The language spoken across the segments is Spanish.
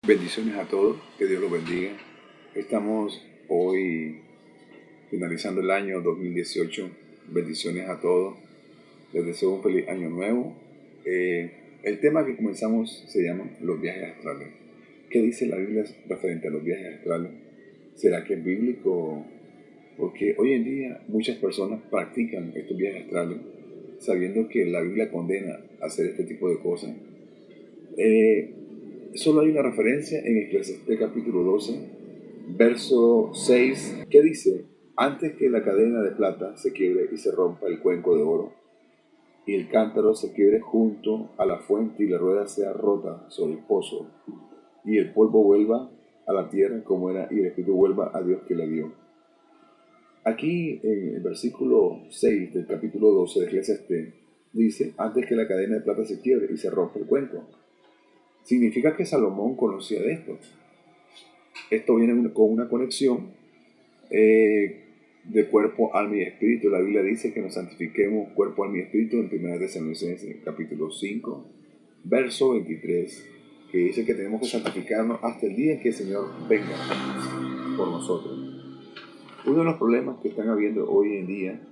Bendiciones a todos, que Dios los bendiga. Estamos hoy finalizando el año 2018. Bendiciones a todos. Les deseo un feliz año nuevo. El tema que comenzamos se llama los viajes astrales. ¿Qué dice la Biblia referente a los viajes astrales? ¿Será que es bíblico? Porque hoy en día muchas personas practican estos viajes astrales sabiendo que la Biblia condena hacer este tipo de cosas. Solo hay una referencia en Eclesiastés capítulo 12, verso 6, que dice: antes que la cadena de plata se quiebre y se rompa el cuenco de oro, y el cántaro se quiebre junto a la fuente y la rueda sea rota sobre el pozo, y el polvo vuelva a la tierra como era, y el espíritu vuelva a Dios que la dio. Aquí en el versículo 6 del capítulo 12 de Eclesiastés dice: antes que la cadena de plata se quiebre y se rompa el cuenco. Significa que Salomón conocía de esto. Esto viene con una conexión de cuerpo, alma y espíritu. La Biblia dice que nos santifiquemos cuerpo, alma y espíritu en 1 Tesalonicenses capítulo 5, verso 23, que dice que tenemos que santificarnos hasta el día en que el Señor venga por nosotros. Uno de los problemas que están habiendo hoy en día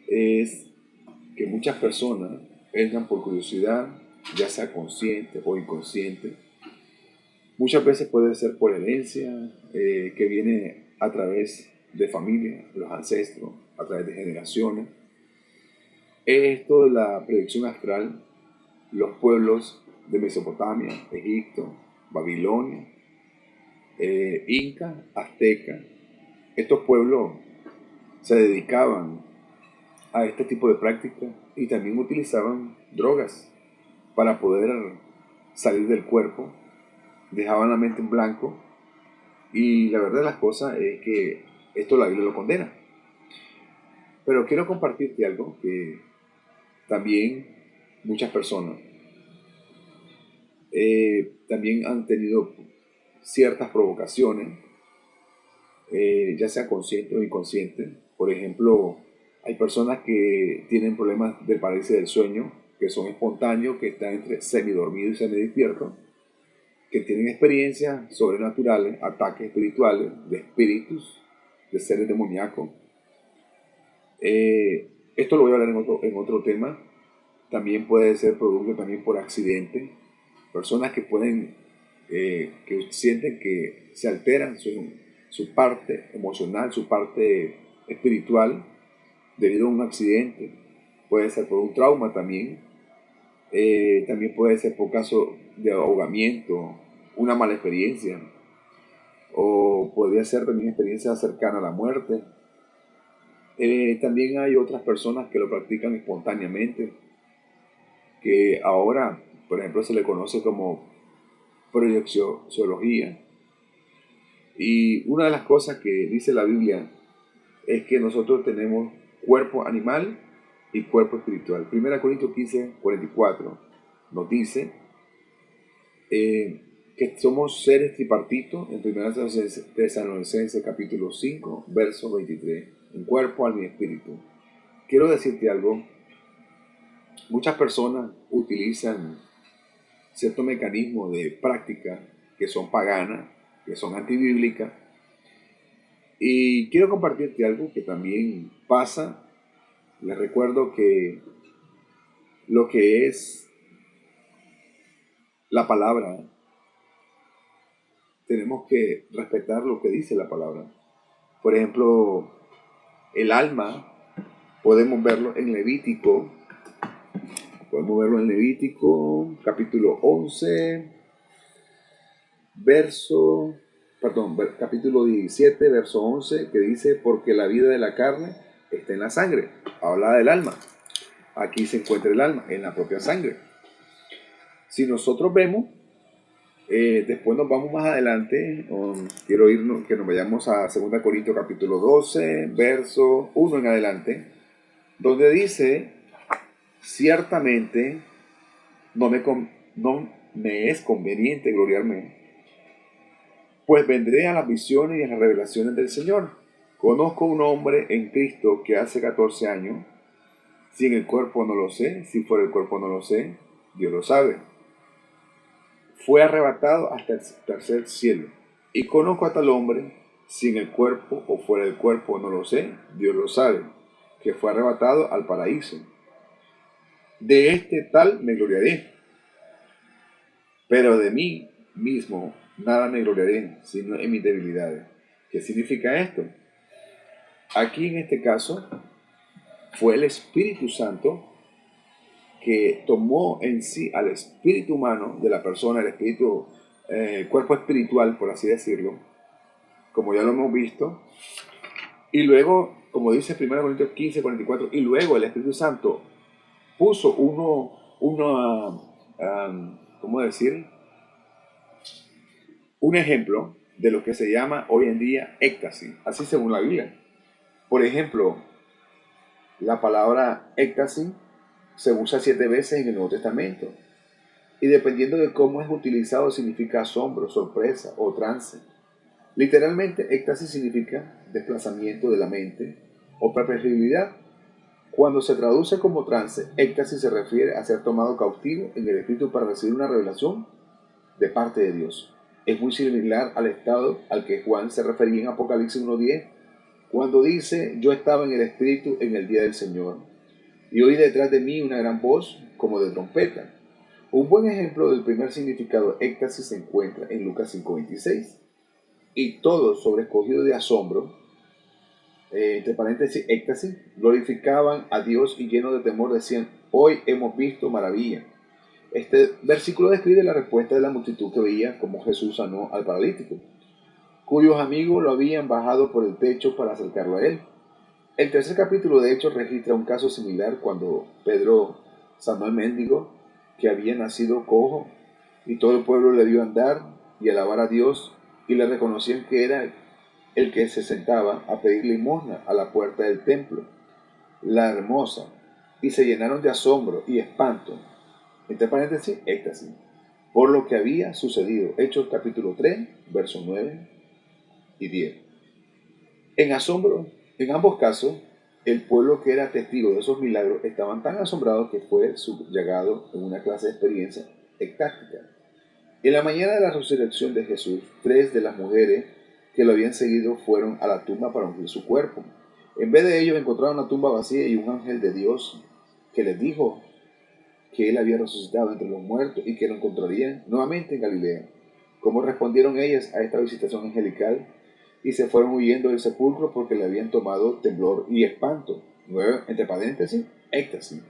es que muchas personas entran por curiosidad, ya sea consciente o inconsciente. Muchas veces puede ser por herencia, que viene a través de familia, de los ancestros, a través de generaciones. Esto de la predicción astral, los pueblos de Mesopotamia, Egipto, Babilonia, Inca, Azteca, estos pueblos se dedicaban a este tipo de prácticas y también utilizaban drogas para poder salir del cuerpo. Dejaban la mente en blanco, y la verdad de las cosas es que esto la Biblia lo condena. Pero quiero compartirte algo que también muchas personas también han tenido ciertas provocaciones, ya sea consciente o inconsciente. Por ejemplo, hay personas que tienen problemas de parálisis del sueño, que son espontáneos, que están entre semidormido y semidespierto, que tienen experiencias sobrenaturales, ataques espirituales, de espíritus, de seres demoníacos. Esto lo voy a hablar en otro tema. También puede ser producto también por accidente. Personas que pueden, que sienten que se alteran su parte emocional, su parte espiritual, debido a un accidente. Puede ser por un trauma también. También puede ser por caso de ahogamiento, una mala experiencia, o podría ser también experiencia cercana a la muerte. También hay otras personas que lo practican espontáneamente, que ahora, por ejemplo, se le conoce como proyecciología. Y una de las cosas que dice la Biblia es que nosotros tenemos cuerpo animal y cuerpo espiritual. 1 Corintios 15, 44 nos dice que somos seres tripartitos en 1 Tesalonicenses capítulo 5, verso 23, en cuerpo, alma y espíritu. Quiero decirte algo: muchas personas utilizan ciertos mecanismos de práctica que son paganas, que son antibíblicas, y quiero compartirte algo que también pasa. Les recuerdo que lo que es la palabra, tenemos que respetar lo que dice la palabra. Por ejemplo, el alma, podemos verlo en Levítico, capítulo 11, capítulo 17, verso 11, que dice: porque la vida de la carne está en la sangre. Habla del alma. Aquí se encuentra el alma, en la propia sangre. Si nosotros vemos, después nos vamos más adelante, quiero irnos, que nos vayamos a 2 Corintios capítulo 12, verso 1 en adelante, donde dice: ciertamente no me es conveniente gloriarme, pues vendré a las visiones y a las revelaciones del Señor. Conozco un hombre en Cristo que hace 14 años, si en el cuerpo no lo sé, si fuera el cuerpo no lo sé, Dios lo sabe. fue arrebatado hasta el tercer cielo. Y conozco a tal hombre, si en el cuerpo o fuera del cuerpo, no lo sé, Dios lo sabe, que fue arrebatado al paraíso. De este tal me gloriaré, pero de mí mismo nada me gloriaré, sino en mis debilidades. ¿Qué significa esto? Aquí en este caso fue el Espíritu Santo que tomó en sí al espíritu humano de la persona, el cuerpo espiritual, por así decirlo, como ya lo hemos visto, y luego, como dice 1 Corintios 15, 44, y luego el Espíritu Santo puso ¿cómo decir? Un ejemplo de lo que se llama hoy en día éxtasis, así según la Biblia. Por ejemplo, la palabra éxtasis se usa 7 veces en el Nuevo Testamento. Y dependiendo de cómo es utilizado, significa asombro, sorpresa o trance. Literalmente, éxtasis significa desplazamiento de la mente o perplejibilidad. Cuando se traduce como trance, éxtasis se refiere a ser tomado cautivo en el espíritu para recibir una revelación de parte de Dios. Es muy similar al estado al que Juan se refería en Apocalipsis 1:10, cuando dice: yo estaba en el espíritu en el día del Señor, y oí detrás de mí una gran voz como de trompeta. Un buen ejemplo del primer significado de éxtasis se encuentra en Lucas 5:26. Y todos, sobrecogidos de asombro, entre paréntesis, éxtasis, glorificaban a Dios y llenos de temor decían: hoy hemos visto maravilla. Este versículo describe la respuesta de la multitud que veía cómo Jesús sanó al paralítico, cuyos amigos lo habían bajado por el techo para acercarlo a él. El tercer capítulo de Hechos registra un caso similar cuando Pedro sanó al mendigo que había nacido cojo, y todo el pueblo le vio andar y alabar a Dios, y le reconocían que era el que se sentaba a pedir limosna a la puerta del templo, la hermosa, y se llenaron de asombro y espanto, entre paréntesis, éxtasis, por lo que había sucedido. Hechos capítulo 3, versos 9 y 10. En ambos casos, el pueblo que era testigo de esos milagros estaban tan asombrados que fue subyugado en una clase de experiencia extática. En la mañana de la resurrección de Jesús, 3 de las mujeres que lo habían seguido fueron a la tumba para ungir su cuerpo. En vez de ellos encontraron la tumba vacía y un ángel de Dios que les dijo que él había resucitado entre los muertos y que lo encontrarían nuevamente en Galilea. ¿Cómo respondieron ellas a esta visitación angelical? Y se fueron huyendo del sepulcro porque le habían tomado temblor y espanto. 9, entre paréntesis, éxtasis.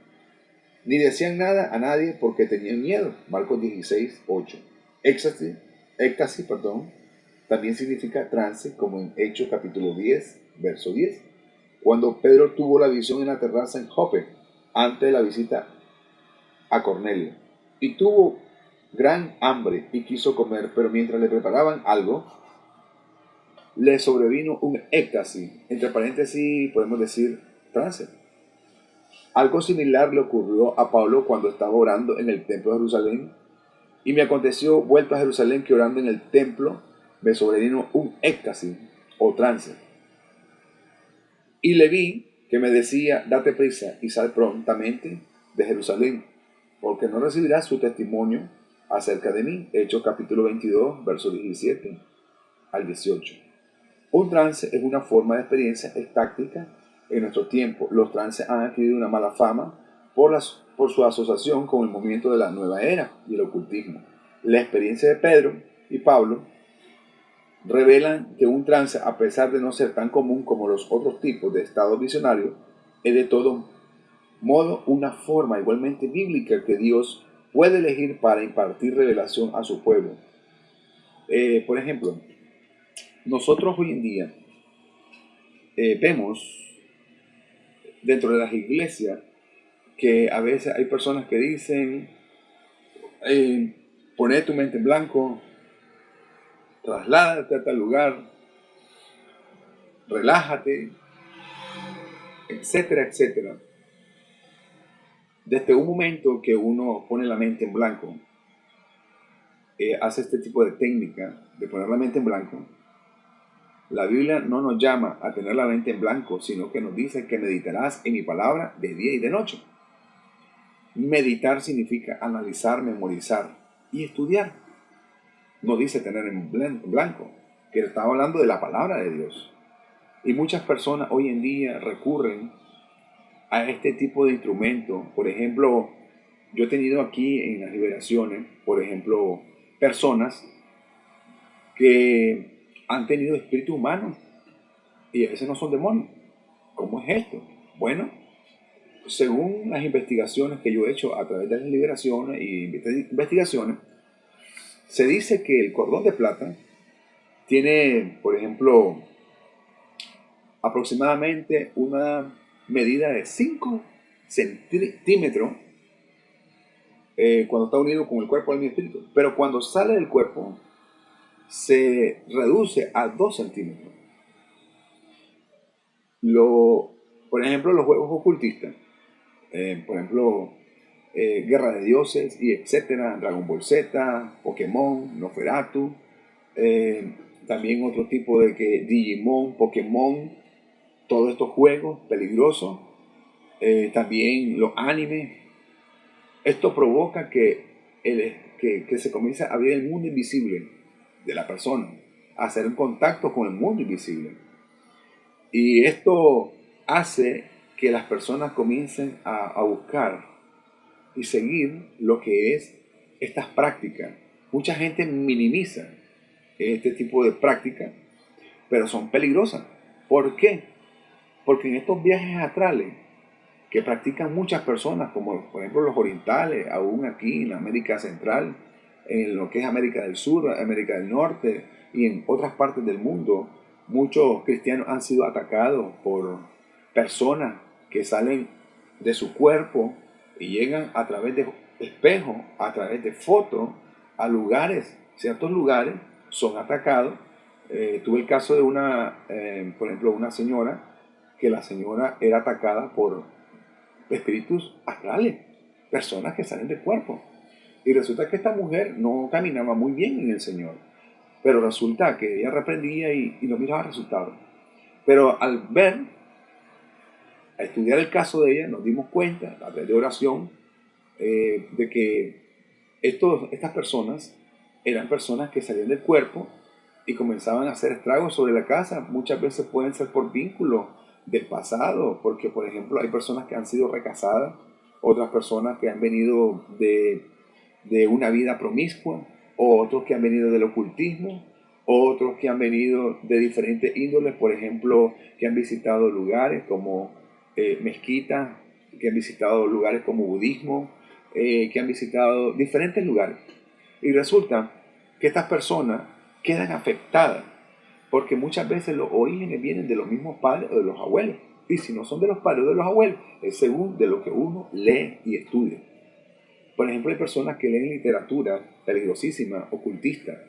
Ni decían nada a nadie porque tenían miedo. Marcos 16, 8. Éxtasis, también significa trance, como en Hechos capítulo 10, verso 10. Cuando Pedro tuvo la visión en la terraza en Jope, antes de la visita a Cornelio, y tuvo gran hambre y quiso comer, pero mientras le preparaban algo, le sobrevino un éxtasis, entre paréntesis podemos decir trance. Algo similar le ocurrió a Pablo cuando estaba orando en el templo de Jerusalén. Y me aconteció, vuelto a Jerusalén, que orando en el templo me sobrevino un éxtasis o trance. Y le vi que me decía: date prisa y sal prontamente de Jerusalén, porque no recibirás su testimonio acerca de mí. Hechos capítulo 22, versos 17 al 18. Un trance es una forma de experiencia estática en nuestro tiempo. Los trances han adquirido una mala fama por su asociación con el movimiento de la nueva era y el ocultismo. La experiencia de Pedro y Pablo revelan que un trance, a pesar de no ser tan común como los otros tipos de estados visionarios, es de todo modo una forma igualmente bíblica que Dios puede elegir para impartir revelación a su pueblo. Por ejemplo, nosotros hoy en día vemos dentro de las iglesias que a veces hay personas que dicen: poner tu mente en blanco, trasládate a tal lugar, relájate, etcétera, etcétera. Desde un momento que uno pone la mente en blanco, hace este tipo de técnica de poner la mente en blanco, la Biblia no nos llama a tener la mente en blanco, sino que nos dice que meditarás en mi palabra de día y de noche. Meditar significa analizar, memorizar y estudiar. no dice tener en blanco, que estaba hablando de la palabra de Dios. Y muchas personas hoy en día recurren a este tipo de instrumento. Por ejemplo, yo he tenido aquí en las liberaciones, por ejemplo, personas que han tenido espíritu humano y a veces no son demonios. ¿Cómo es esto? Bueno, según las investigaciones que yo he hecho a través de las liberaciones y investigaciones, se dice que el cordón de plata tiene, por ejemplo, aproximadamente una medida de 5 centímetros cuando está unido con el cuerpo del espíritu. Pero cuando sale del cuerpo, se reduce a 2 centímetros. Por ejemplo, los juegos ocultistas, por ejemplo, Guerra de Dioses y etcétera, Dragon Ball Z, Pokémon, Noferatu, también otro tipo de que Digimon, Pokémon, todos estos juegos peligrosos, también los animes. Esto provoca que se comience a abrir el mundo invisible de la persona, a hacer un contacto con el mundo invisible. Y esto hace que las personas comiencen a buscar y seguir lo que es estas prácticas. Mucha gente minimiza este tipo de prácticas, pero son peligrosas. ¿Por qué? Porque en estos viajes astrales que practican muchas personas, como por ejemplo los orientales, aún aquí en la América Central, en lo que es América del Sur, América del Norte y en otras partes del mundo, muchos cristianos han sido atacados por personas que salen de su cuerpo y llegan a través de espejos, a través de fotos, a lugares, ciertos lugares, son atacados. Tuve el caso de por ejemplo, una señora, que la señora era atacada por espíritus astrales, personas que salen del cuerpo. Y resulta que esta mujer no caminaba muy bien en el Señor, pero resulta que ella reprendía y no miraba resultados. Pero al a estudiar el caso de ella, nos dimos cuenta, a través de oración, de que estas personas eran personas que salían del cuerpo y comenzaban a hacer estragos sobre la casa. Muchas veces pueden ser por vínculos del pasado, porque por ejemplo hay personas que han sido recasadas, otras personas que han venido de una vida promiscua, o otros que han venido del ocultismo, otros que han venido de diferentes índoles, por ejemplo, que han visitado lugares como mezquitas, que han visitado lugares como budismo, que han visitado diferentes lugares. Y resulta que estas personas quedan afectadas porque muchas veces los orígenes vienen de los mismos padres o de los abuelos. Y si no son de los padres o de los abuelos, es según de lo que uno lee y estudia. Por ejemplo, hay personas que leen literatura peligrosísima, ocultista.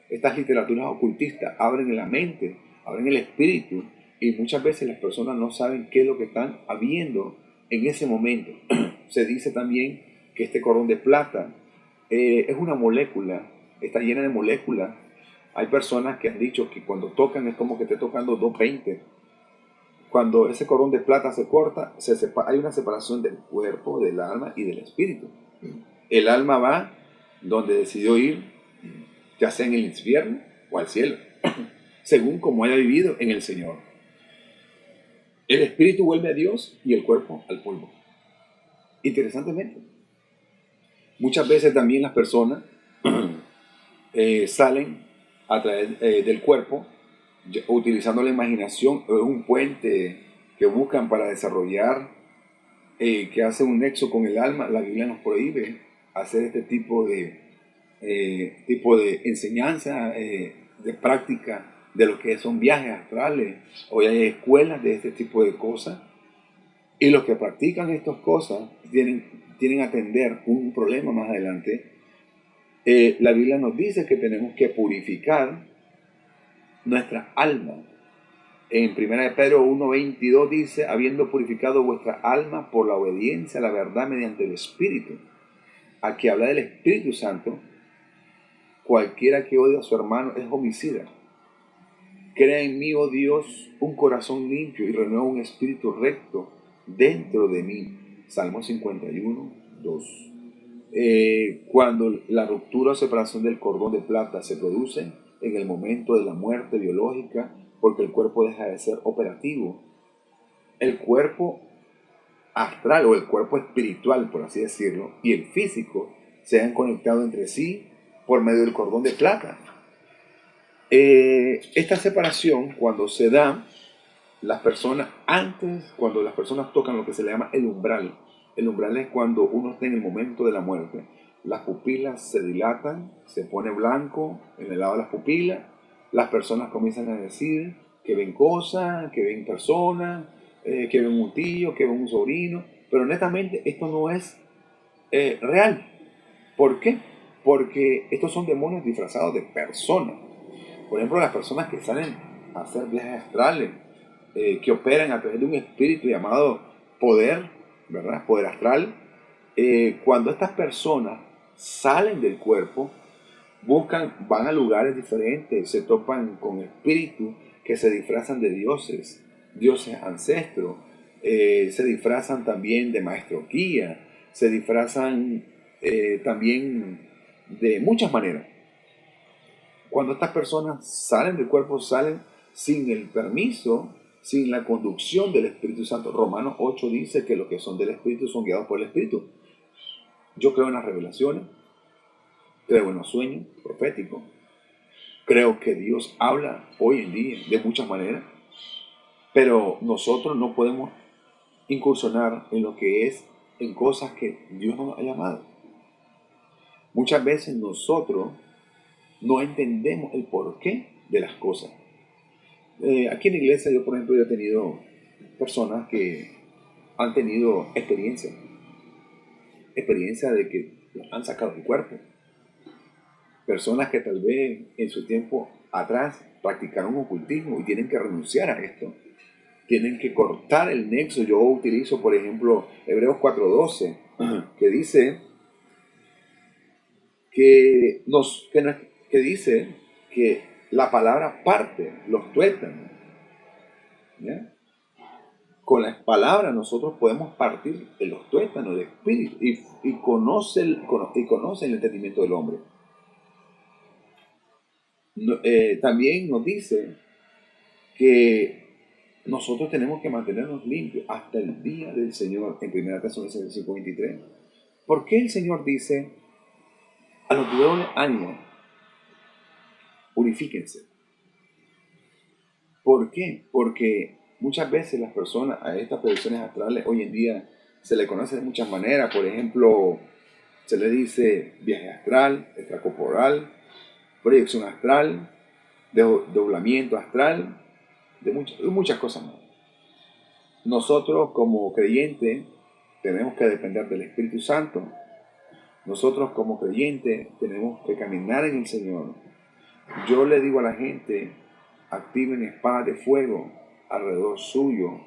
Estas literaturas ocultistas abren la mente, abren el espíritu, y muchas veces las personas no saben qué es lo que están habiendo en ese momento. Se dice también que este cordón de plata es una molécula, está llena de moléculas. Hay personas que han dicho que cuando tocan es como que esté tocando 220. Cuando ese cordón de plata se corta, hay una separación del cuerpo, del alma y del espíritu. El alma va donde decidió ir, ya sea en el infierno o al cielo, según como haya vivido en el Señor. El espíritu vuelve a Dios y el cuerpo al polvo. Interesantemente, muchas veces también las personas salen a través del cuerpo utilizando la imaginación. Es un puente que buscan para desarrollar, que hace un nexo con el alma. La Biblia nos prohíbe hacer este tipo de enseñanza, de práctica de lo que son viajes astrales. Hoy hay escuelas de este tipo de cosas, y los que practican estas cosas tienen a atender un problema más adelante. La Biblia nos dice que tenemos que purificar nuestra alma. En 1 Pedro 1:22 dice: habiendo purificado vuestra alma por la obediencia a la verdad mediante el Espíritu. Aquí habla del Espíritu Santo. Cualquiera que odia a su hermano es homicida. Crea en mí, oh Dios, un corazón limpio y renueva un espíritu recto dentro de mí. Salmo 51:2. Cuando la ruptura o separación del cordón de plata se produce en el momento de la muerte biológica, porque el cuerpo deja de ser operativo, el cuerpo astral o el cuerpo espiritual, por así decirlo, y el físico se han conectado entre sí por medio del cordón de plata. Esta separación, cuando se da, las personas cuando las personas tocan lo que se le llama el umbral es cuando uno está en el momento de la muerte. Las pupilas se dilatan, se pone blanco en el lado de las pupilas, las personas comienzan a decir que ven cosas, que ven personas, que ven un tío, que ven un sobrino, pero honestamente esto no es real. ¿Por qué? Porque estos son demonios disfrazados de personas. Por ejemplo, las personas que salen a hacer viajes astrales, que operan a través de un espíritu llamado poder, ¿verdad? Poder astral. Cuando estas personas salen del cuerpo, van a lugares diferentes, se topan con espíritus que se disfrazan de dioses, dioses ancestros, se disfrazan también de maestroquía, se disfrazan también de muchas maneras. Cuando estas personas salen del cuerpo, salen sin el permiso, sin la conducción del Espíritu Santo. Romanos 8 dice que los que son del Espíritu son guiados por el Espíritu. Yo creo en las revelaciones, creo en los sueños proféticos, creo que Dios habla hoy en día de muchas maneras, pero nosotros no podemos incursionar en lo que es en cosas que Dios nos ha llamado. Muchas veces nosotros no entendemos el porqué de las cosas. Aquí en la iglesia yo, por ejemplo, he tenido personas que han tenido experiencia de que los han sacado del cuerpo. Personas que tal vez en su tiempo atrás practicaron ocultismo y tienen que renunciar a esto. Tienen que cortar el nexo. Yo utilizo, por ejemplo, Hebreos 4:12, que dice que dice que la palabra parte los tuétanos. ¿Ya? Con las palabras nosotros podemos partir de los tuétanos del espíritu y conoce el entendimiento del hombre. También nos dice que nosotros tenemos que mantenernos limpios hasta el día del Señor en 1 Tesalonicenses 5:23. ¿Por qué el Señor dice a los de doble ánimo, purifíquense? ¿Por qué? Porque muchas veces las personas a estas proyecciones astrales hoy en día se le conoce de muchas maneras. Por ejemplo, se le dice viaje astral, extracorporal, proyección astral, doblamiento astral, de muchas cosas más. Nosotros como creyentes tenemos que depender del Espíritu Santo. Nosotros como creyentes tenemos que caminar en el Señor. Yo le digo a la gente, activen espadas de fuego alrededor suyo.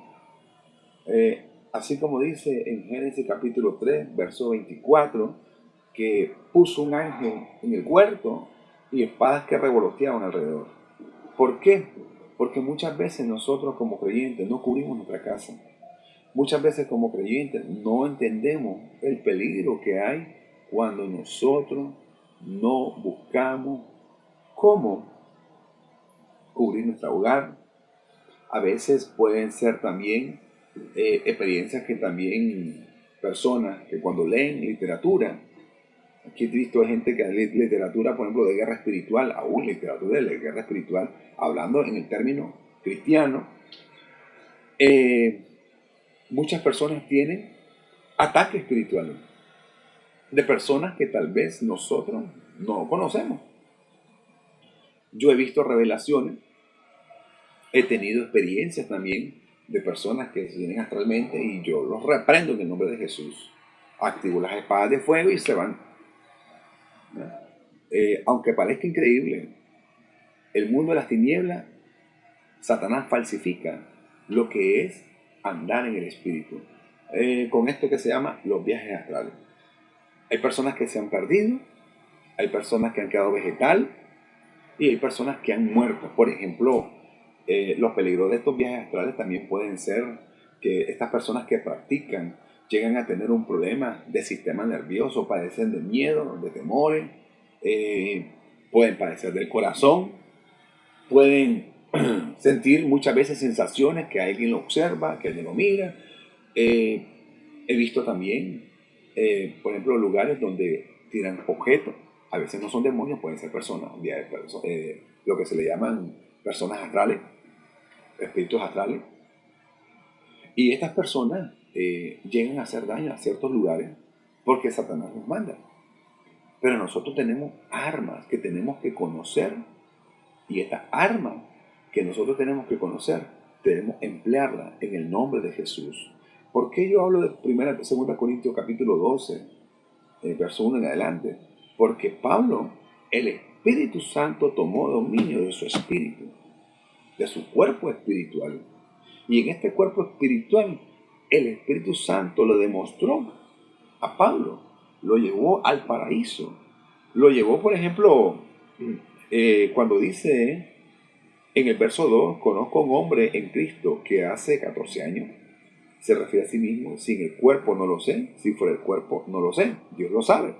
Así como dice en Génesis capítulo 3, verso 24, que puso un ángel en el huerto y espadas que revoloteaban alrededor. ¿Por qué? Porque muchas veces nosotros como creyentes no cubrimos nuestra casa. Muchas veces como creyentes no entendemos el peligro que hay cuando nosotros no buscamos cómo cubrir nuestro hogar. A veces pueden ser también experiencias que también personas que cuando leen literatura, aquí he visto gente que lee literatura, por ejemplo, de guerra espiritual, aún literatura de guerra espiritual, hablando en el término cristiano, muchas personas tienen ataques espirituales de personas que tal vez nosotros no conocemos. Yo he visto revelaciones, he tenido experiencias también de personas que se vienen astralmente y yo los reprendo en el nombre de Jesús. Activo las espadas de fuego y se van. Aunque parezca increíble, el mundo de las tinieblas, Satanás falsifica lo que es andar en el espíritu. Con esto que se llama los viajes astrales. Hay personas que se han perdido, hay personas que han quedado vegetal y hay personas que han muerto. Por ejemplo, los peligros de estos viajes astrales también pueden ser que estas personas que practican llegan a tener un problema de sistema nervioso, padecen de miedo, de temores, pueden padecer del corazón, pueden sentir muchas veces sensaciones que alguien lo observa, que alguien lo mira. He visto también, por ejemplo, lugares donde tiran objetos. A veces no son demonios, pueden ser personas, lo que se le llaman personas astrales, espíritus astrales. Y estas personas llegan a hacer daño a ciertos lugares porque Satanás nos manda. Pero nosotros tenemos armas que tenemos que conocer, y estas armas que nosotros tenemos que conocer, debemos emplearlas en el nombre de Jesús. ¿Por qué yo hablo de 2 Corintios capítulo 12, verso 1 en adelante? Porque Pablo, el Espíritu Santo tomó dominio de su espíritu, de su cuerpo espiritual. Y en este cuerpo espiritual, el Espíritu Santo lo demostró a Pablo, lo llevó al paraíso. Lo llevó, por ejemplo, cuando dice en el verso 2, conozco a un hombre en Cristo que hace 14 años se refiere a sí mismo, sin el cuerpo no lo sé, si fuera el cuerpo no lo sé, Dios lo sabe.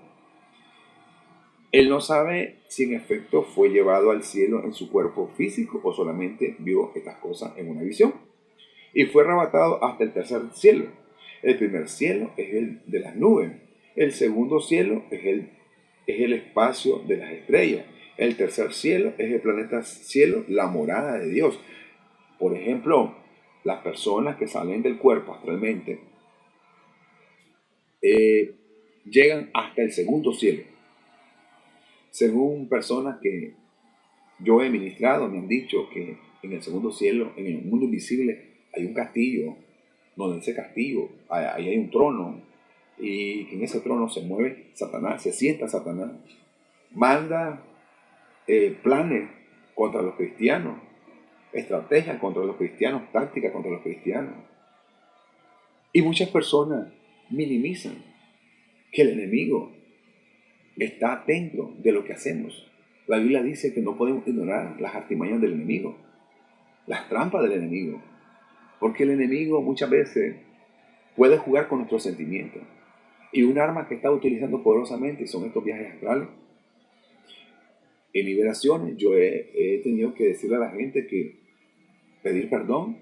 Él no sabe si en efecto fue llevado al cielo en su cuerpo físico o solamente vio estas cosas en una visión. Y fue arrebatado hasta el tercer cielo. El primer cielo es el de las nubes. El segundo cielo es el espacio de las estrellas. El tercer cielo es el planeta cielo, la morada de Dios. Por ejemplo, las personas que salen del cuerpo astralmente llegan hasta el segundo cielo. Según personas que yo he ministrado, me han dicho que en el segundo cielo, en el mundo invisible, hay un castillo, donde ese castillo, ahí hay un trono, y que en ese trono se mueve Satanás, se sienta Satanás, manda planes contra los cristianos, estrategias contra los cristianos, tácticas contra los cristianos. Y muchas personas minimizan que el enemigo está atento de lo que hacemos. La Biblia dice que no podemos ignorar las artimañas del enemigo, las trampas del enemigo, porque el enemigo muchas veces puede jugar con nuestros sentimientos. Y un arma que está utilizando poderosamente son estos viajes astrales. En liberaciones yo he tenido que decirle a la gente que pedir perdón,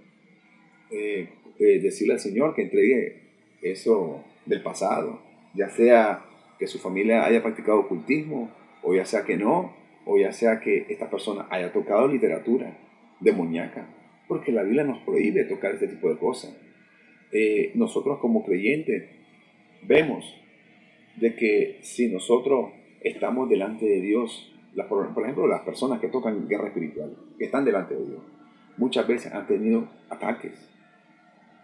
decirle al Señor que entregue eso del pasado, ya sea que su familia haya practicado ocultismo, o ya sea que no, o ya sea que esta persona haya tocado literatura demoníaca, porque la Biblia nos prohíbe tocar este tipo de cosas. Nosotros como creyentes vemos de que si nosotros estamos delante de Dios, por ejemplo, las personas que tocan guerra espiritual, que están delante de Dios, muchas veces han tenido ataques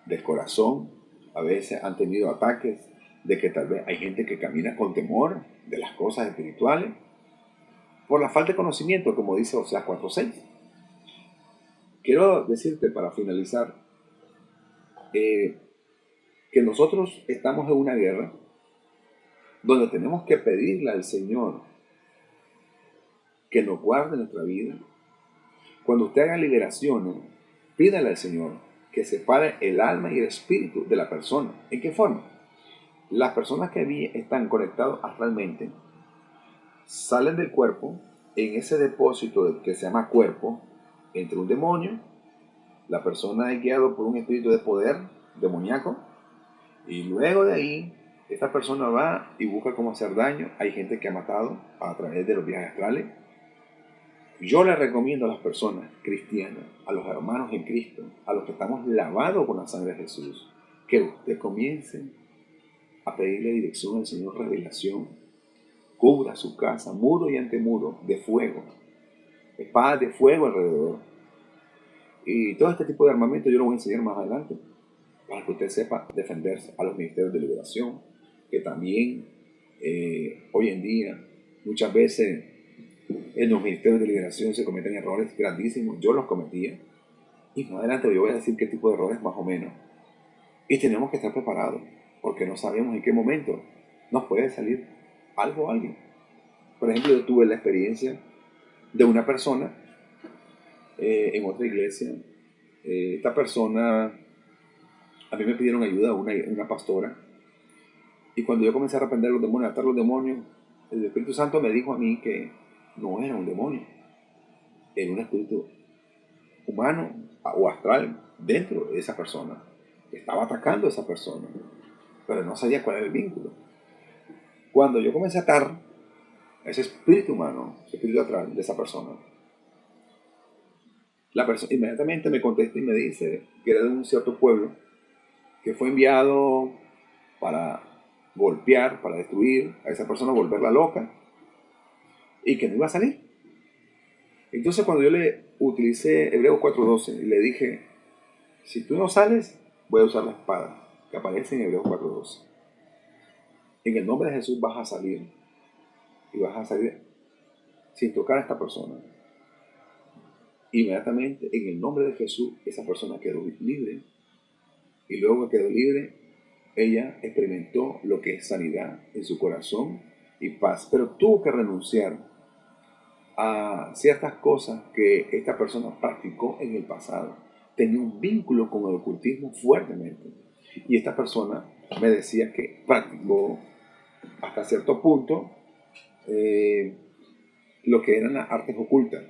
del corazón, a veces han tenido ataques de que tal vez hay gente que camina con temor de las cosas espirituales, por la falta de conocimiento, como dice Oseas 4:6. Quiero decirte para finalizar que nosotros estamos en una guerra donde tenemos que pedirle al Señor que nos guarde nuestra vida. Cuando usted haga liberaciones, pídale al Señor que separe el alma y el espíritu de la persona. ¿En qué forma? Las personas que están conectadas astralmente salen del cuerpo, en ese depósito que se llama cuerpo, entre un demonio, la persona es guiada por un espíritu de poder demoníaco, y luego de ahí, esta persona va y busca cómo hacer daño. Hay gente que ha matado a través de los viajes astrales. Yo le recomiendo a las personas cristianas, a los hermanos en Cristo, a los que estamos lavados con la sangre de Jesús, que usted comience a pedirle dirección al Señor, revelación. Cubra su casa, muro y antemuro, de fuego, espadas de fuego alrededor. Y todo este tipo de armamento yo lo voy a enseñar más adelante, para que usted sepa defenderse. A los ministerios de liberación, que también hoy en día muchas veces en los ministerios de liberación se cometen errores grandísimos. Yo los cometía, y más adelante yo voy a decir qué tipo de errores más o menos. Y tenemos que estar preparados, porque no sabemos en qué momento nos puede salir algo o alguien. Por ejemplo, yo tuve la experiencia de una persona en otra iglesia. Esta persona, a mí me pidieron ayuda, una pastora, Y cuando yo comencé a arrepender los demonios, a atar los demonios, el Espíritu Santo me dijo a mí que no era un demonio, era un espíritu humano o astral dentro de esa persona. Estaba atacando a esa persona, pero no sabía cuál era el vínculo. Cuando yo comencé a atar ese espíritu humano, ese espíritu astral de esa persona, la persona inmediatamente me contesta y me dice que era de un cierto pueblo que fue enviado para golpear, para destruir a esa persona, volverla loca y que no iba a salir. Entonces cuando yo le utilicé Hebreos 4:12 y le dije, si tú no sales, voy a usar la espada que aparece en Hebreos 4:12. En el nombre de Jesús vas a salir y vas a salir sin tocar a esta persona. Inmediatamente, en el nombre de Jesús, esa persona quedó libre. Y luego que quedó libre, ella experimentó lo que es sanidad en su corazón y paz. Pero tuvo que renunciar a ciertas cosas que esta persona practicó en el pasado. Tenía un vínculo con el ocultismo fuertemente. Y esta persona me decía que practicó hasta cierto punto lo que eran las artes ocultas.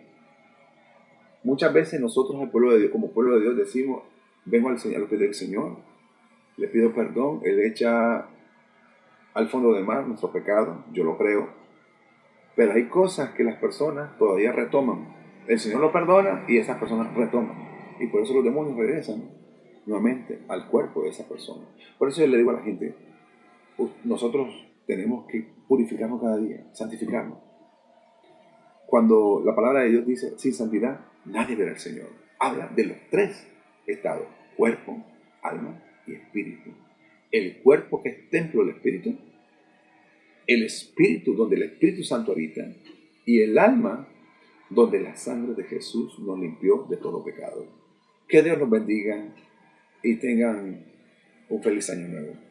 Muchas veces nosotros, el pueblo de Dios, como pueblo de Dios, decimos, vengo al Señor, a los pies del Señor, le pido perdón, Él echa al fondo del mar nuestro pecado, yo lo creo, pero hay cosas que las personas todavía retoman. El Señor lo perdona y esas personas retoman. Y por eso los demonios regresan nuevamente al cuerpo de esa persona. Por eso yo le digo a la gente, nosotros tenemos que purificarnos cada día, santificarnos. Cuando la palabra de Dios dice, sin santidad, nadie verá al Señor. Habla de los tres estados, cuerpo, alma y espíritu. El cuerpo que es templo del espíritu, el espíritu donde el Espíritu Santo habita y el alma donde la sangre de Jesús nos limpió de todo pecado. Que Dios los bendiga y tengan un feliz año nuevo.